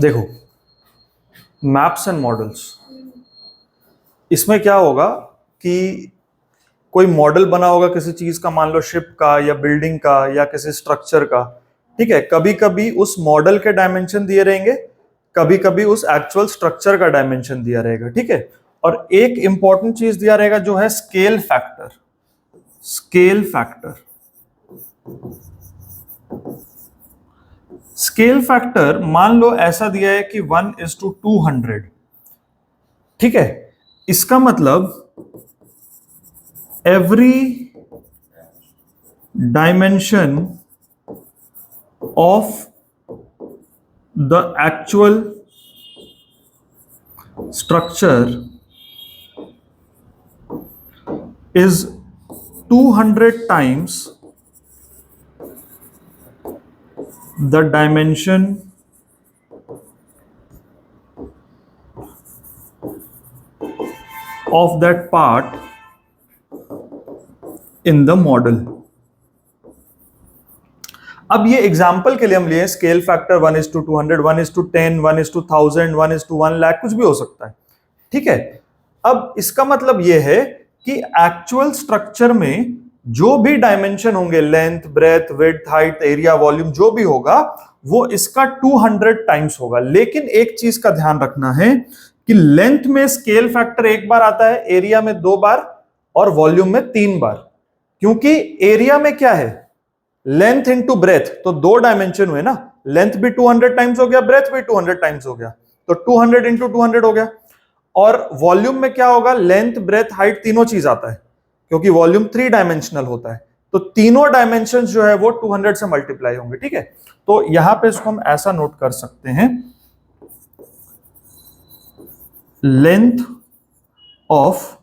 देखो, maps and models, इसमें क्या होगा कि कोई मॉडल बना होगा किसी चीज का, मान लो शिप का या बिल्डिंग का या किसी स्ट्रक्चर का। ठीक है, कभी कभी उस मॉडल के डायमेंशन दिए रहेंगे, कभी कभी उस एक्चुअल स्ट्रक्चर का डायमेंशन दिया रहेगा। ठीक है, और एक इंपॉर्टेंट चीज दिया रहेगा जो है scale factor. Scale factor, scale factor मान लो ऐसा दिया है कि 1:200। ठीक है, इसका मतलब every dimension of the actual structure is 200 times the dimension of that part in the model। अब ये एग्जाम्पल के लिए हम लिए स्केल फैक्टर 1:200, 1:10, 1:1000, 1:1 लाख, कुछ भी हो सकता है। ठीक है, अब इसका मतलब ये है कि एक्चुअल स्ट्रक्चर में जो भी डायमेंशन होंगे, length, breadth, width, height, area, volume, जो भी होगा वो इसका 200 टाइम्स होगा। लेकिन एक चीज का ध्यान रखना है कि लेंथ में स्केल फैक्टर एक बार आता है, एरिया में 2 बार और वॉल्यूम में 3 बार। क्योंकि एरिया में क्या है, लेंथ इंटू ब्रेथ, तो 2 डायमेंशन हुए ना, लेंथ भी 200 टाइम्स हो गया, ब्रेथ भी 200 टाइम्स हो गया, तो 200 इंटू 200 हो गया। और वॉल्यूम में क्या होगा, लेंथ, ब्रेथ, हाइट तीनों चीज आता है, क्योंकि वॉल्यूम 3 डायमेंशनल होता है, तो तीनों डायमेंशन जो है वो 200 से मल्टीप्लाई होंगे। ठीक है, तो यहां पे इसको हम ऐसा नोट कर सकते हैं, length of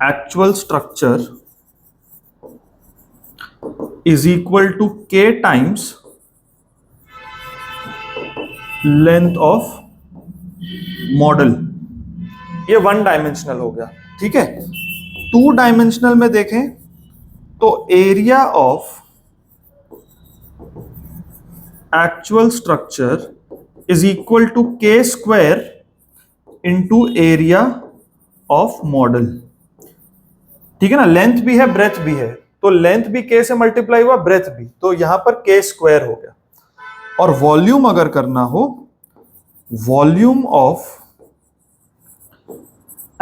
actual structure is equal to k times length of model। ये 1 डायमेंशनल हो गया। ठीक है, 2 डायमेंशनल में देखें तो area of actual structure is equal to k square into area of model. ठीक है ना, लेंथ भी है, ब्रेथ भी है, तो लेंथ भी k से मल्टीप्लाई हुआ, ब्रेथ भी, तो यहां पर k स्क्वायर हो गया। और वॉल्यूम अगर करना हो, volume of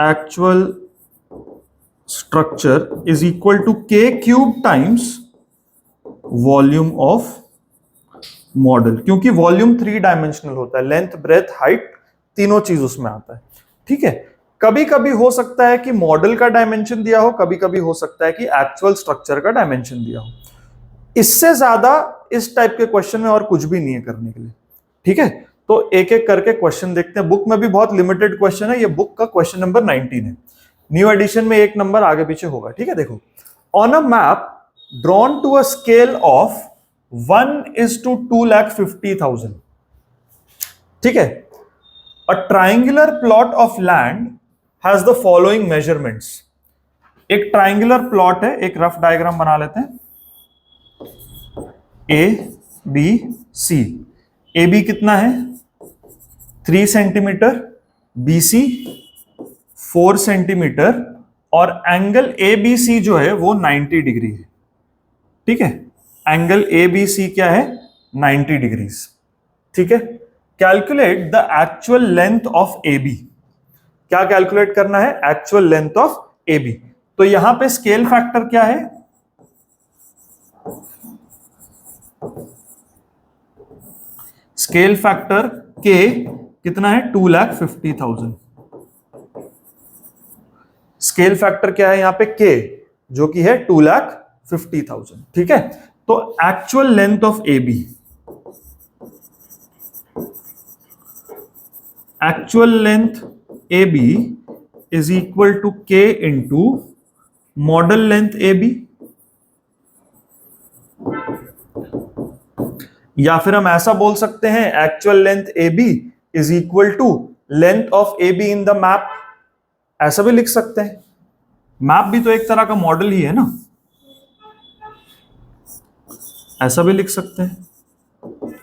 actual structure is equal to k cube times volume of model, क्योंकि वॉल्यूम 3 डायमेंशनल होता है, लेंथ, ब्रेथ, हाइट तीनों चीज उसमें आता है। ठीक है, कभी कभी हो सकता है कि मॉडल का डायमेंशन दिया हो, कभी कभी हो सकता है कि एक्चुअल स्ट्रक्चर का डायमेंशन दिया हो। इससे ज्यादा इस टाइप के क्वेश्चन में और कुछ भी नहीं है करने के लिए। ठीक है, तो एक एक करके क्वेश्चन देखते हैं। बुक में भी बहुत लिमिटेड क्वेश्चन है, ये बुक का क्वेश्चन नंबर 19 है, न्यू एडिशन में 1 नंबर आगे पीछे होगा। ठीक है, देखो, on a map drawn to a scale of 1:250,000। ठीक है, a triangular plot of land has the following measurements। एक ट्राइंगुलर प्लॉट है, एक रफ डायग्राम बना लेते हैं, A B C. A B कितना है, 3 सेंटीमीटर, बी सी 4 सेंटीमीटर, और एंगल ए बी सी जो है वो 90 डिग्री है। ठीक है, एंगल ए बी सी क्या है, 90 डिग्रीज। ठीक है, calculate the actual length of A B. क्या कैलकुलेट करना है, actual length of A B. तो यहां पे स्केल फैक्टर क्या है, स्केल फैक्टर के कितना है, 2,50,000। स्केल फैक्टर क्या है यहां पे, के, जो कि है 2,50,000। ठीक है, तो actual length of A B, actual length A B is equal to K into model length A B, या फिर हम ऐसा बोल सकते हैं actual length A B is equal to length of A B in the map. ऐसा भी लिख सकते हैं, मैप भी तो एक तरह का मॉडल ही है ना, ऐसा भी लिख सकते हैं।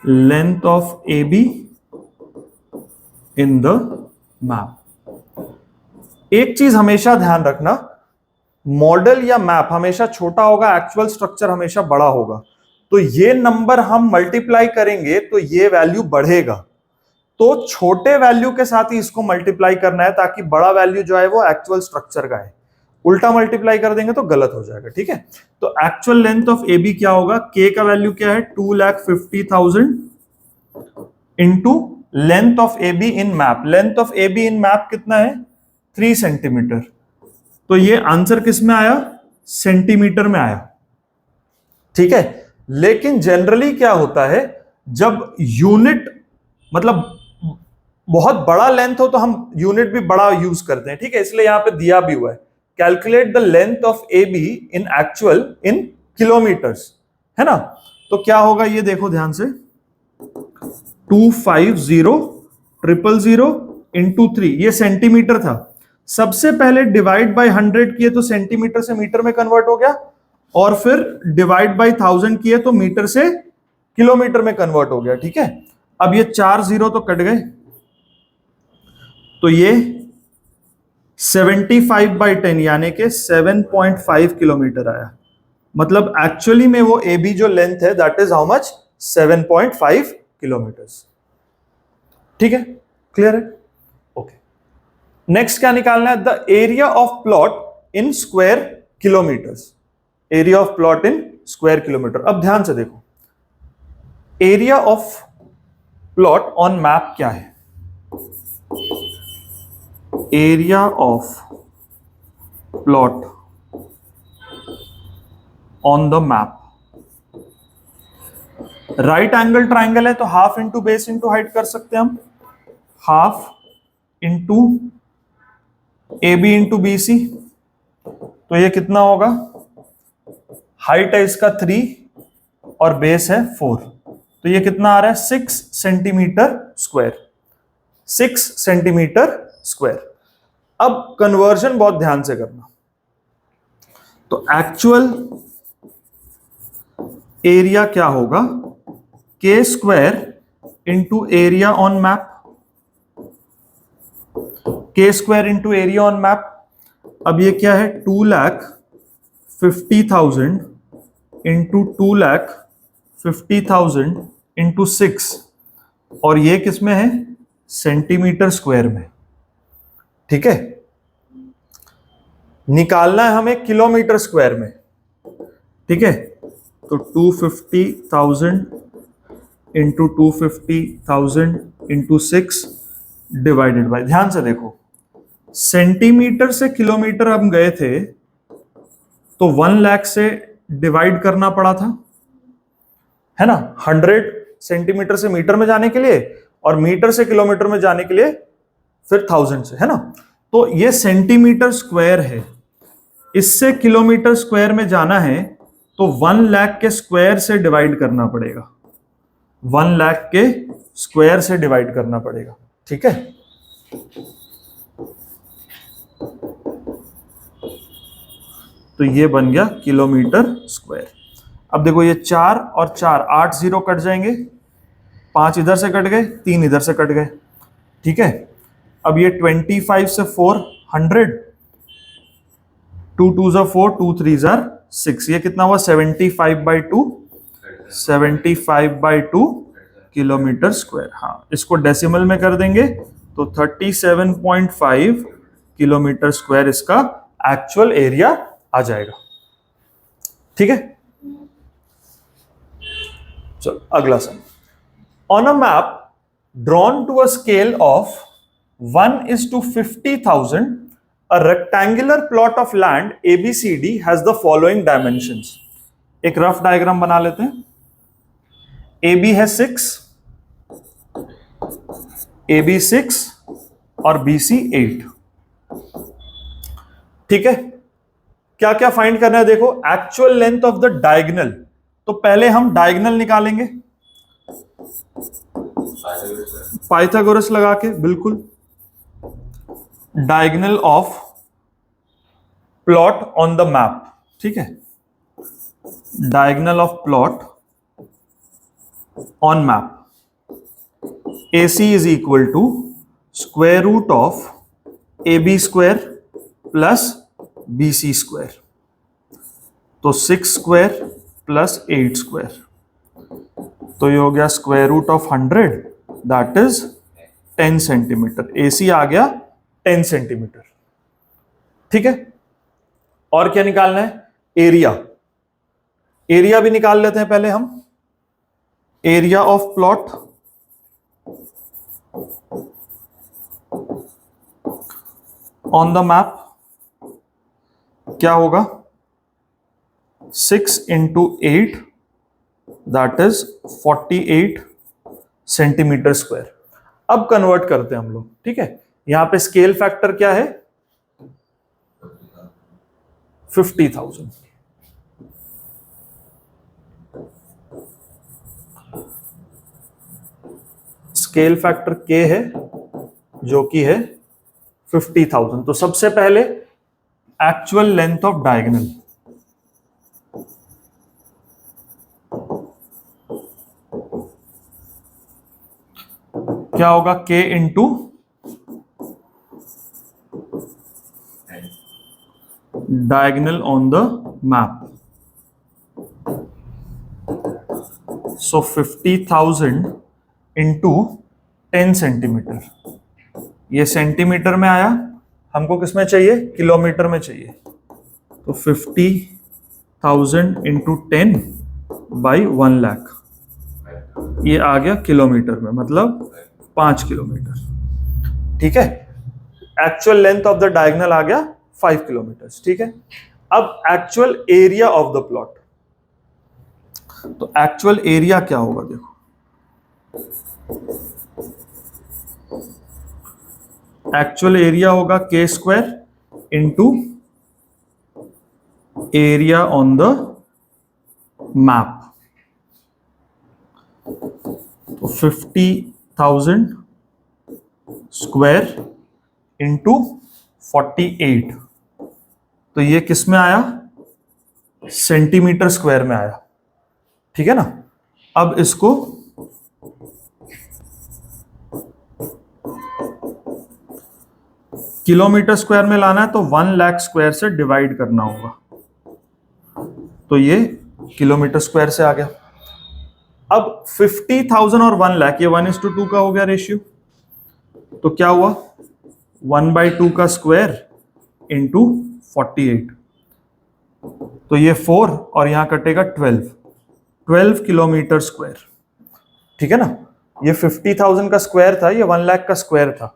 Length of A B in the map. एक चीज हमेशा ध्यान रखना, मॉडल या मैप हमेशा छोटा होगा, एक्चुअल स्ट्रक्चर हमेशा बड़ा होगा। तो ये नंबर हम मल्टीप्लाई करेंगे तो ये वैल्यू बढ़ेगा, तो छोटे वैल्यू के साथ ही इसको मल्टीप्लाई करना है ताकि बड़ा वैल्यू जो है वो एक्चुअल स्ट्रक्चर का है। उल्टा मल्टीप्लाई कर देंगे तो गलत हो जाएगा, ठीक है। तो actual length of A B क्या होगा, के का वैल्यू क्या है 2,50,000 into length of A B in map. Length of A B in map कितना है 3 सेंटीमीटर। तो ये आंसर किस में आया, सेंटीमीटर में आया, ठीक है। लेकिन जनरली क्या होता है, जब यूनिट मतलब बहुत बड़ा लेंथ हो तो हम यूनिट भी बड़ा यूज करते हैं, ठीक है। इसलिए यहां पे दिया भी हुआ है, calculate the length of A B in actual in kilometres, है ना। तो क्या होगा ये देखो ध्यान से, 250,000 इंटू 3, ये सेंटीमीटर था। सबसे पहले डिवाइड बाय 100 किए तो सेंटीमीटर से मीटर में कन्वर्ट हो गया, और फिर डिवाइड बाय 1000 किए तो मीटर से किलोमीटर में कन्वर्ट हो गया, ठीक है। अब ये 4 जीरो तो कट गए, तो ये 75/10 यानी कि 7.5 किलोमीटर आया। मतलब एक्चुअली में वो ए बी जो लेंथ है that is how much, 7.5 kilometres, ठीक है, क्लियर है, ओके। नेक्स्ट क्या निकालना है, the area of plot in square kilometres. Area of plot in square kilometre. अब ध्यान से देखो, area of plot on map क्या है, area of plot on the map. Right angle triangle है तो half into base into height कर सकते हैं हम, हाफ इंटू ए बी इंटू बी सी। तो ये कितना होगा, हाइट है इसका 3 और बेस है 4, तो ये कितना आ रहा है 6 सेंटीमीटर स्क्वायर, 6 सेंटीमीटर स्क्वायर। अब कन्वर्जन बहुत ध्यान से करना, तो एक्चुअल एरिया क्या होगा, K square into area on map, K square into area on map. अब ये क्या है 2,50,000 इंटू 2,50,000 इंटू 6, और ये किस में है, सेंटीमीटर स्क्वायर में, ठीक है। निकालना है हमें किलोमीटर स्क्वायर में, ठीक है। तो 250,000 इंटू 250,000 इंटू 6 डिवाइडेड बाय, ध्यान से देखो सेंटीमीटर से किलोमीटर हम गए थे तो 1 लाख से डिवाइड करना पड़ा था, है ना। 100 सेंटीमीटर से मीटर में जाने के लिए और मीटर से किलोमीटर में जाने के लिए फिर 1000 से, है ना। तो ये सेंटीमीटर स्क्वायर है, इससे किलोमीटर स्क्वायर में जाना है तो 1 लाख के स्क्वायर से डिवाइड करना पड़ेगा, 1 लाख के स्क्वायर से डिवाइड करना पड़ेगा, ठीक है। तो ये बन गया किलोमीटर स्क्वायर। अब देखो ये 4 और 4, 8 जीरो कट जाएंगे, 5 इधर से कट गए, 3 इधर से कट गए, ठीक है। अब ये 25 से 4 100, 2 2 ज़ा 4, 2 3 ज़ा 6, ये कितना हुआ 75/2, 75/2 किलोमीटर स्क्वायर। हाँ, इसको डेसिमल में कर देंगे तो 37.5 किलोमीटर स्क्वायर इसका एक्चुअल एरिया आ जाएगा, ठीक है। चलो अगला sum, on a map drawn to a scale of 1:50,000 a rectangular plot of land ABCD has the following dimensions। एक रफ डायग्राम बना लेते हैं। AB है 6, AB 6 और BC 8, ठीक है। क्या क्या फाइंड करना है, देखो actual length of the diagonal. तो पहले हम डायगोनल निकालेंगे पाइथागोरस लगा के, बिल्कुल। Diagonal of plot on the map, ठीक है। Diagonal of plot on map AC is equal to square root of AB square plus BC square, तो 6 स्क्वायर प्लस 8 स्क्वायर, तो ये हो गया square root of 100, that is 10 centimetre. AC आ गया 10 centimetre. ठीक है, और क्या निकालना है? एरिया। एरिया भी निकाल लेते हैं पहले हम। Area of plot on the map क्या होगा? 6 into 8 that is 48 centimetre square. अब कन्वर्ट करते हैं हम लोग। ठीक है, यहां पे स्केल फैक्टर क्या है? 50,000। स्केल फैक्टर के है जो कि है 50,000। तो सबसे पहले एक्चुअल लेंथ ऑफ डायगोनल, क्या होगा? K into diagonal on the map. So 50,000 into 10 centimetre, ये सेंटीमीटर में आया, हमको किस में चाहिए? किलोमीटर में चाहिए। तो 50,000 इंटू 10 बाई 1 लाख, ये आ गया किलोमीटर में, मतलब 5 किलोमीटर। ठीक है, actual length of the diagonal आ गया 5 किलोमीटर। ठीक है, अब actual area of the plot, तो एक्चुअल एरिया क्या होगा? देखो, एक्चुअल एरिया होगा K square into area on the map. तो 50,000 स्क्वायर इंटू 48, तो ये किस में आया? सेंटीमीटर स्क्वायर में आया। ठीक है ना, अब इसको किलोमीटर स्क्वायर में लाना है, तो 1 लाख स्क्वायर से डिवाइड करना होगा, तो ये किलोमीटर स्क्वायर से आ गया। अब 50,000 और 1 लाख, ये 1:2 का हो गया रेशियो, तो क्या हुआ? 1/2 का स्क्वायर इंटू 48, तो ये 4 और यहां कटेगा 12 किलोमीटर स्क्वायर। ठीक है ना, ये 50,000 का स्क्वायर था, ये 1 लाख का स्क्वायर था,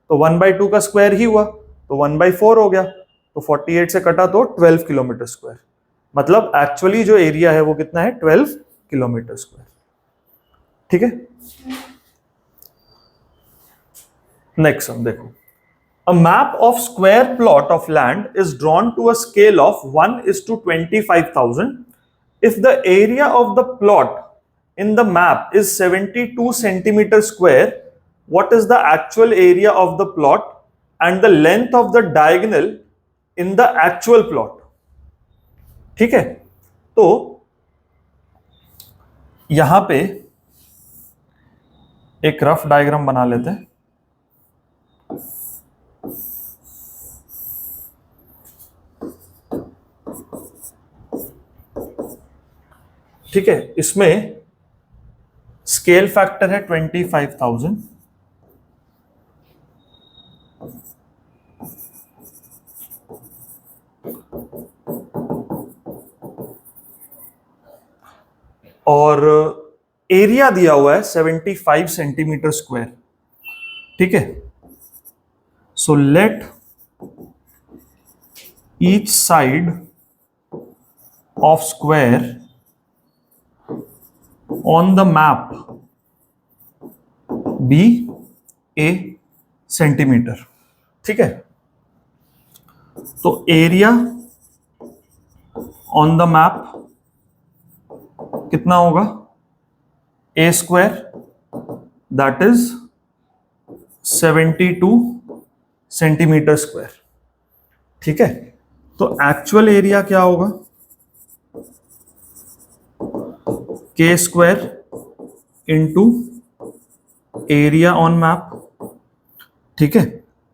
तो 1/2 का स्क्वायर ही हुआ, तो 1/4 हो गया, तो 48 से कटा तो 12 किलोमीटर स्क्वायर। मतलब एक्चुअली जो एरिया है वो कितना है? 12 किलोमीटर स्क्वायर। ठीक है, नेक्स्ट हम देखो, a map of square plot of land is drawn to a scale of 1:25,000 if the area of the plot in the map is 72 centimeter square. What is the actual area of the plot and the length of the diagonal in the actual plot? ठीक है, तो यहां पे एक rough diagram बना लेते हैं। ठीक है, इसमें स्केल फैक्टर है 25,000, और एरिया दिया हुआ है 75 सेंटीमीटर स्क्वायर। ठीक है, so let each side of square on the map be a centimetre. ठीक है, तो एरिया ऑन द मैप कितना होगा? a square that is 72 centimetre square. ठीक है, तो एक्चुअल एरिया क्या होगा? K square into area on map, ठीक है।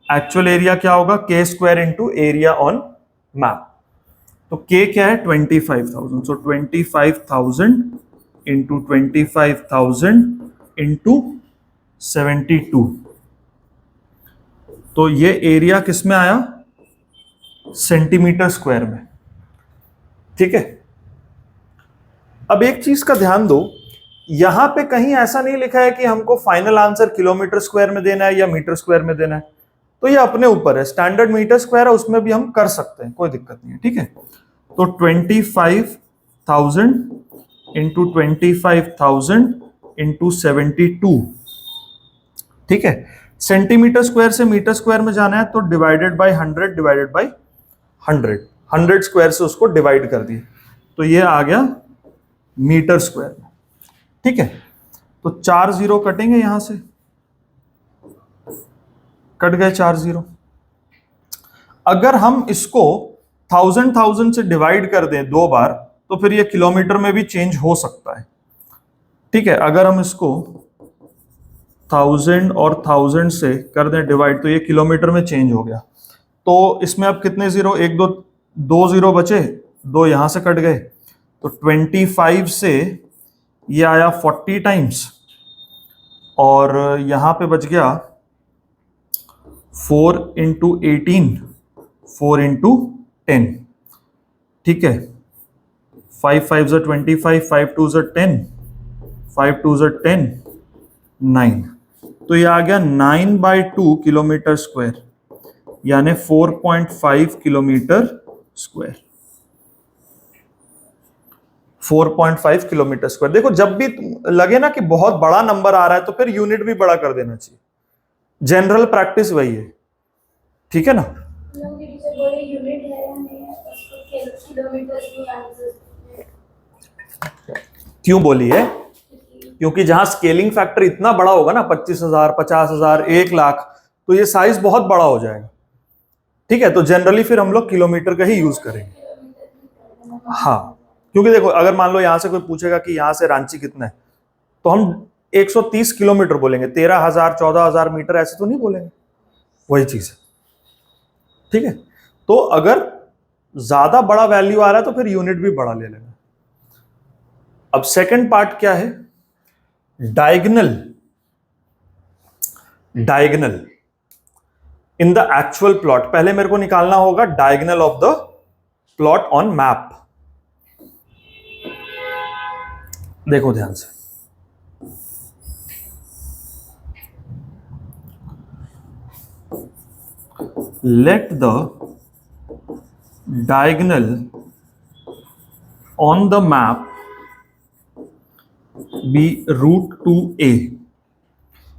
एक्चुअल एरिया क्या होगा, K square into area on map. तो के क्या है 25,000, सो 25,000 इंटू 25,000 इंटू 72। तो ये एरिया किस में आया, सेंटीमीटर स्क्वायर में, ठीक है। अब एक चीज का ध्यान दो, यहां पे कहीं ऐसा नहीं लिखा है कि हमको फाइनल आंसर किलोमीटर स्क्वायर में देना है या मीटर स्क्वायर में देना है, तो ये अपने ऊपर है। स्टैंडर्ड मीटर स्क्वायर है, उसमें भी हम कर सकते हैं, कोई दिक्कत नहीं है, ठीक है। तो 25,000 इंटू 25,000 इंटू 72, ठीक है। सेंटीमीटर स्क्वायर से मीटर स्क्वायर में जाना है तो divided by 100 divided by 100, 100 square से उसको डिवाइड कर दिए, तो ये आ गया मीटर स्क्वायर में, ठीक है। तो 4 जीरो कटेंगे, यहां से कट गए 4 जीरो। अगर हम इसको 1000 से डिवाइड कर दें 2 बार, तो फिर ये किलोमीटर में भी चेंज हो सकता है, ठीक है। अगर हम इसको 1000 और 1000 से कर दें डिवाइड, तो ये किलोमीटर में चेंज हो गया। तो इसमें अब कितने जीरो, एक दो जीरो बचे, 2 यहां से कट गए, तो 25 से ये आया 40 टाइम्स, और यहां पे बच गया 4 इंटू 18, 4 इंटू 10, ठीक है। 5 5 ज़ा 25, 5 2 ज़ा 10, 5 2 ज़ा 10, 9। तो ये आ गया 9/2 किलोमीटर स्क्वायर, यानी 4.5 किलोमीटर स्क्वायर, 4.5 किलोमीटर स्क्वायर। देखो जब भी लगे ना कि बहुत बड़ा नंबर आ रहा है, तो फिर यूनिट भी बड़ा कर देना चाहिए, जनरल प्रैक्टिस वही है, ठीक है ना। क्यों बोली है, क्योंकि जहां स्केलिंग फैक्टर इतना बड़ा होगा ना, 25,000, 50,000, 1,00,000, तो ये साइज बहुत बड़ा हो जाएगा, ठीक है। तो जनरली फिर हम लोग किलोमीटर का ही यूज करेंगे, हाँ। क्योंकि देखो अगर मान लो यहां से कोई पूछेगा कि यहां से रांची कितना है, तो हम 130 किलोमीटर बोलेंगे, 13,000 14,000 मीटर ऐसे तो नहीं बोलेंगे, वही चीज है, ठीक है। तो अगर ज्यादा बड़ा वैल्यू आ रहा है तो फिर यूनिट भी बड़ा ले लेना। अब सेकंड पार्ट क्या है, diagonal, diagonal in the actual plot. पहले मेरे को निकालना होगा diagonal of the plot on map. देखो ध्यान से, let the diagonal on the map be √2a,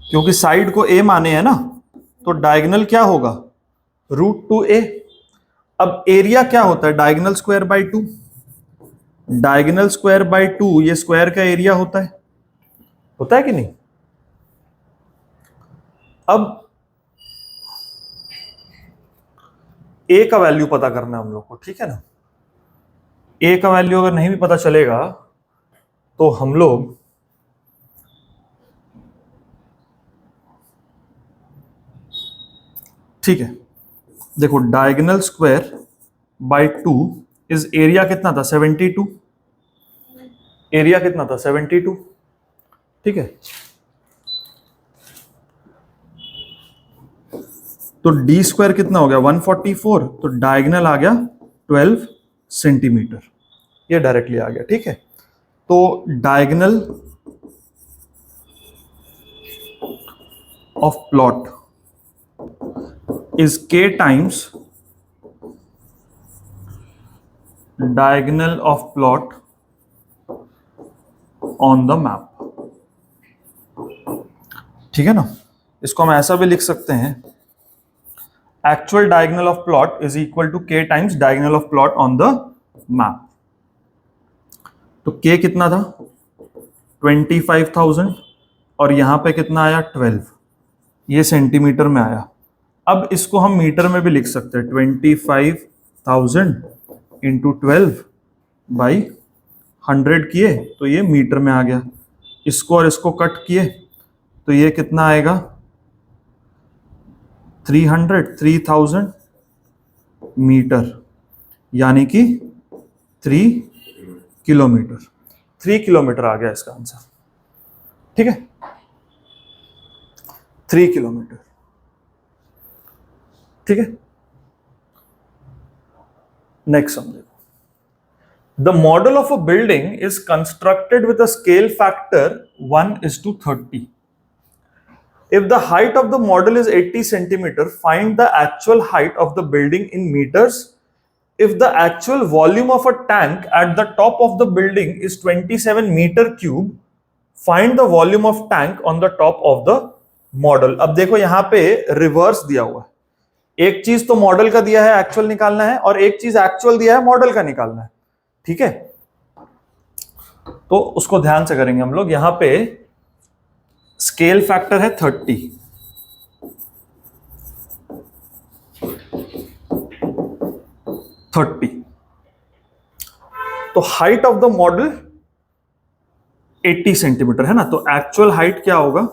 क्योंकि साइड को a माने है ना, तो डायगोनल क्या होगा, √2a। अब एरिया क्या होता है, diagonal square by 2, diagonal square by 2 ये स्क्वायर का एरिया होता है कि नहीं। अब ए का वैल्यू पता करना है हम लोग को, ठीक है ना। ए का वैल्यू अगर नहीं भी पता चलेगा तो हम लोग ठीक है, देखो diagonal square by 2 is area कितना था 72, एरिया कितना था 72, ठीक है। तो डी स्क्वायर कितना हो गया 144, तो डायगोनल आ गया 12 सेंटीमीटर, ये डायरेक्टली आ गया, ठीक है। तो diagonal of plot is k times diagonal of plot on the map, ठीक है ना। इसको हम ऐसा भी लिख सकते हैं, actual diagonal of plot is equal to k times diagonal of plot on the map. तो k कितना था 25,000 और यहां पे कितना आया 12, ये सेंटीमीटर में आया। अब इसको हम मीटर में भी लिख सकते हैं, 25,000 इंटू 12 बाई 100 किए तो ये मीटर में आ गया। इसको और इसको कट किए तो ये कितना आएगा 3000 मीटर, यानी कि 3 किलोमीटर। 3 किलोमीटर आ गया इसका आंसर। ठीक है, 3 किलोमीटर। ठीक है, नेक्स्ट सम देखो। The model of a building is constructed with a scale factor 1:30. If the height of the model is 80 centimeter, find the actual height of the building in meters. If the actual volume of a tank at the top of the building is 27 meter cube, find the volume of tank on the top of the model. अब देखो यहां पे reverse दिया हुआ है, एक चीज तो मॉडल का दिया है एक्चुअल निकालना है, और एक चीज एक्चुअल दिया है मॉडल का निकालना है। ठीक है, तो उसको ध्यान से करेंगे हम लोग। यहां पे स्केल फैक्टर है 30, तो height of the model 80 centimetre है ना, तो एक्चुअल हाइट क्या होगा,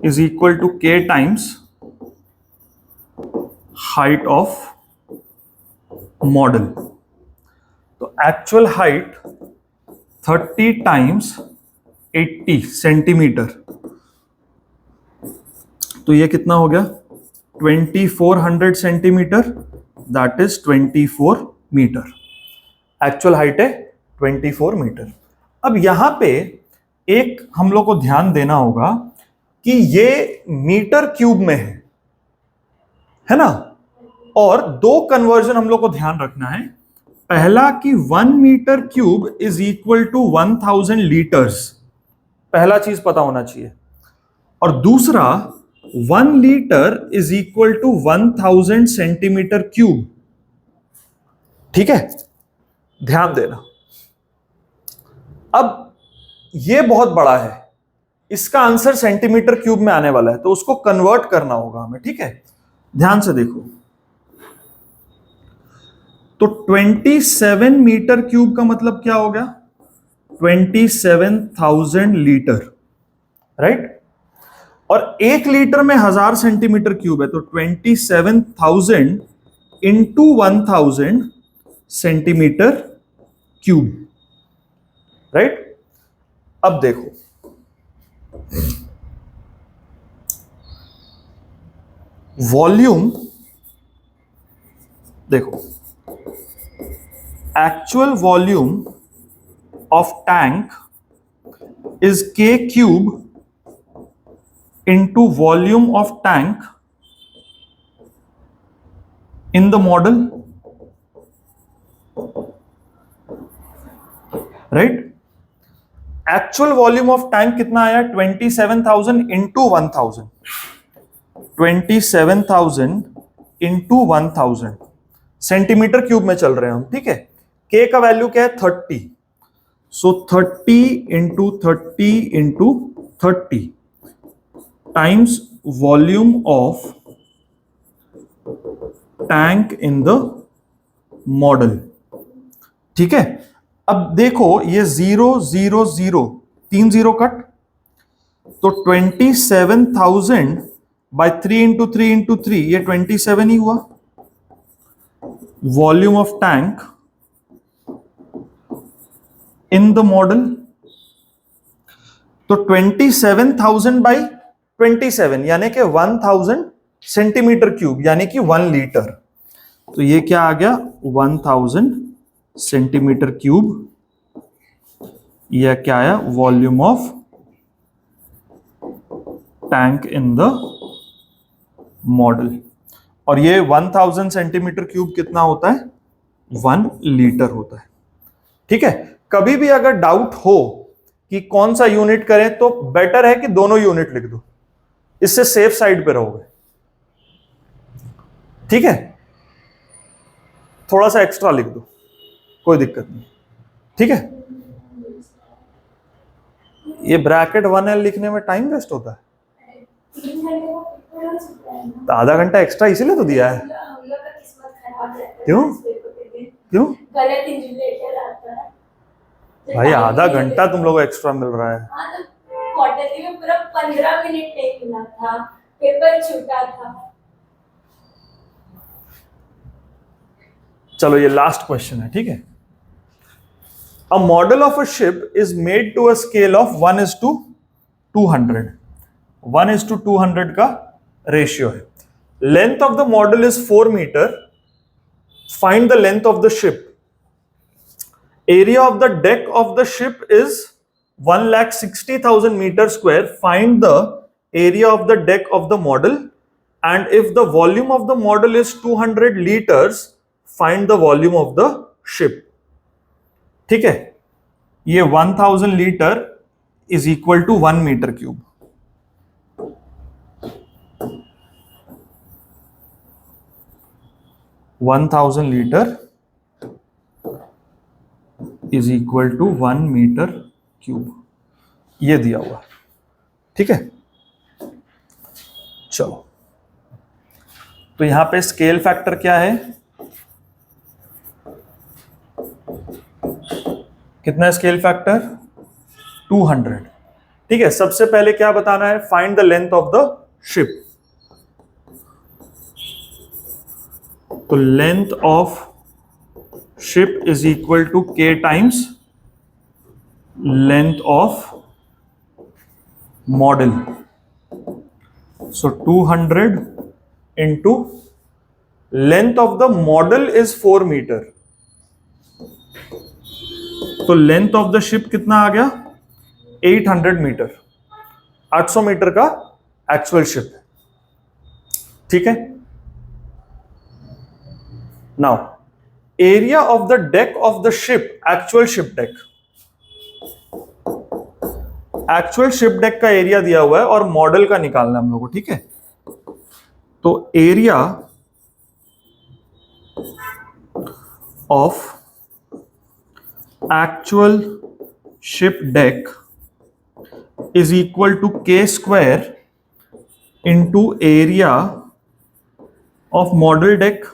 is equal to k times height of model. तो एक्चुअल हाइट 30 टाइम्स 80 सेंटीमीटर, तो ये कितना हो गया 2400 centimetre, that is 24 metre. Actual height है 24 मीटर। अब यहां पे एक हम लोग को ध्यान देना होगा कि ये मीटर क्यूब में है ना, और दो कन्वर्जन हम लोग को ध्यान रखना है। पहला कि 1 metre cube is equal to 1000 litres, पहला चीज पता होना चाहिए, और दूसरा 1 litre is equal to 1000 centimetre cube. ठीक है, ध्यान देना। अब ये बहुत बड़ा है, इसका आंसर सेंटीमीटर क्यूब में आने वाला है, तो उसको कन्वर्ट करना होगा हमें। ठीक है, ध्यान से देखो, तो 27 मीटर क्यूब का मतलब क्या हो गया 27,000 लीटर, राइट। और 1 लीटर में 1000 सेंटीमीटर क्यूब है, तो 27,000 इंटू 1000 सेंटीमीटर क्यूब, राइट। अब देखो, वॉल्यूम देखो, actual volume of tank is k cube into volume of tank in the model, right। actual volume of tank कितना आया 27,000 into 1000, 27,000 into 1000 सेंटीमीटर क्यूब में चल रहे हैं हम। ठीक है, k का वैल्यू क्या है 30, सो 30 into 30 into 30 times volume of tank in the model. ठीक है, अब देखो ये 0 0 0 3 0 कट, तो 27,000 बाय 3 इंटू 3 इंटू 3 ये 27 ही हुआ। Volume of tank in the model, तो 27,000 बाई 27 यानी कि 1000 सेंटीमीटर क्यूब, यानी कि 1 लीटर। तो ये क्या आ गया 1000 सेंटीमीटर क्यूब। यह क्या आया volume of tank in the model. और ये 1000 सेंटीमीटर क्यूब कितना होता है 1 लीटर होता है। ठीक है, कभी भी अगर डाउट हो कि कौन सा यूनिट करें तो बेटर है कि दोनों यूनिट लिख दो, इससे सेफ साइड पे रहोगे। ठीक है, थोड़ा सा एक्स्ट्रा लिख दो, कोई दिक्कत नहीं। ठीक है, ये ब्रैकेट 1L लिखने में टाइम वेस्ट होता है, तो आधा घंटा एक्स्ट्रा इसीलिए तो दिया है। क्यों क्यों भाई आधा घंटा तुम लोगों को एक्स्ट्रा मिल रहा है। हाँ तो क्वार्टरली में पूरा 15 मिनट टेक मिला था, पेपर छूटा था। चलो ये लास्ट क्वेश्चन है, ठीक है। A model of a ship is made to a scale of 1:200। 1:200 का रेशियो है। Length of the model is 4 metre. Find the length of the ship. Area of the deck of the ship is 1,60,000 metre square. Find the area of the deck of the model, and if the volume of the model is 200 litres, find the volume of the ship. ठीक है, ये 1000 litre is equal to 1 metre cube. Litre is equal to 1 metre cube, ये दिया हुआ। ठीक है, चलो तो यहां पे स्केल फैक्टर क्या है, कितना है स्केल फैक्टर? 200। ठीक है, सबसे पहले क्या बताना है? Find the length of the ship. तो length of ship is equal to k times length of model. So 200 into length of the model is 4 metre. तो लेंथ ऑफ द शिप कितना आ गया? 800 मीटर। 800 मीटर का actual ship है। ठीक है, now area of the deck of the ship, actual ship deck. Actual ship deck का एरिया दिया हुआ है और मॉडल का निकालना है हम लोग को। ठीक है, तो area of actual ship deck is equal to k square into area of model deck.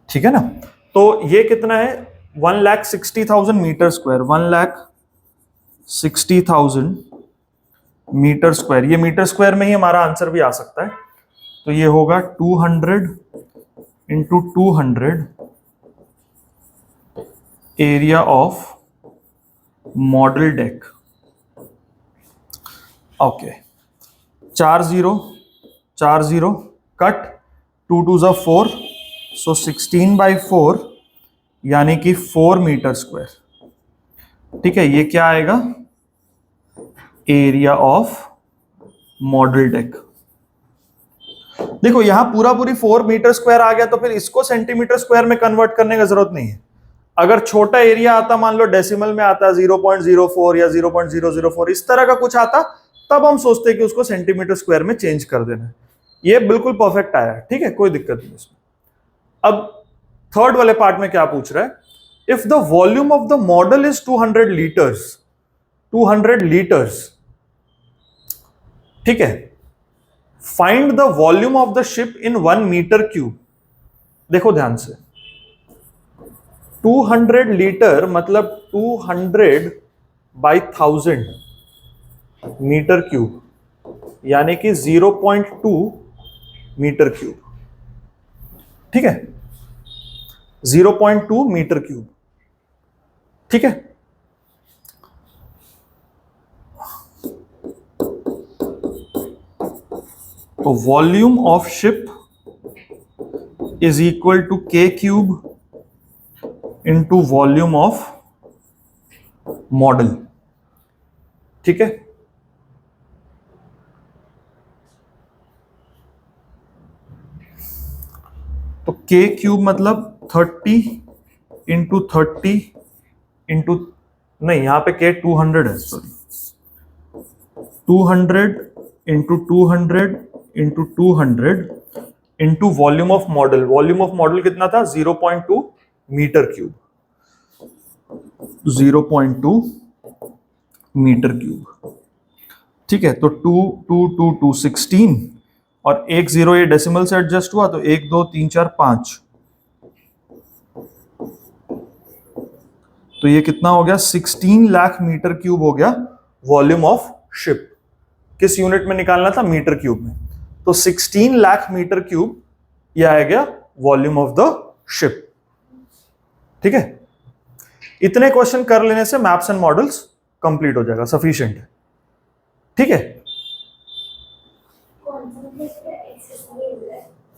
ठीक है ना, तो ये कितना है? 1,60,000 मीटर स्क्वायर। 1,60,000 मीटर स्क्वायर, ये मीटर स्क्वायर में ही हमारा आंसर भी आ सकता है। तो ये होगा 200 into 200 area of model deck. Okay, 4 0 cut, 2 2 ज़ा 4, सो 16/4 यानी कि 4 मीटर स्क्वायर। ठीक है, ये क्या आएगा? Area of model deck. देखो यहां पूरी 4 मीटर स्क्वायर आ गया, तो फिर इसको सेंटीमीटर स्क्वायर में कन्वर्ट करने की जरूरत नहीं है। अगर छोटा एरिया आता, मान लो डेसिमल में आता 0.04 या 0.004, इस तरह का कुछ आता, तब हम सोचते कि उसको सेंटीमीटर स्क्वायर में चेंज कर देना। ये बिल्कुल परफेक्ट आया है। ठीक है, कोई दिक्कत नहीं इसमें। अब थर्ड वाले पार्ट में क्या पूछ रहा है? If the volume of the model is 200 litres, 200 litres, ठीक है, find the volume of the ship in 1 metre cube. देखो ध्यान से, 200 लीटर मतलब 200 बाई 1000 मीटर क्यूब, यानी कि 0.2 मीटर क्यूब। ठीक है, 0.2 मीटर क्यूब। ठीक है, तो volume of ship is equal to k cube into volume of model. ठीक है, तो k क्यूब मतलब 30 इंटू 30 इंटू, नहीं यहां पे k 200 है, sorry, 200 into 200 into 200 into volume of model. Volume of model कितना था? 0.2 मीटर क्यूब। 0.2 metre cube. ठीक है, तो 2 2 2 2 16 और 1 0 ये डेसिमल से एडजस्ट हुआ, तो 1 2 3 4 5, तो ये कितना हो गया, 16 लाख मीटर क्यूब हो गया वॉल्यूम ऑफ शिप। किस यूनिट में निकालना था, मीटर क्यूब में। तो 16 लाख मीटर क्यूब ये आ गया वॉल्यूम ऑफ द शिप। ठीक है, इतने क्वेश्चन कर लेने से मैप्स एंड मॉडल्स कंप्लीट हो जाएगा, सफिशिएंट है। ठीक है,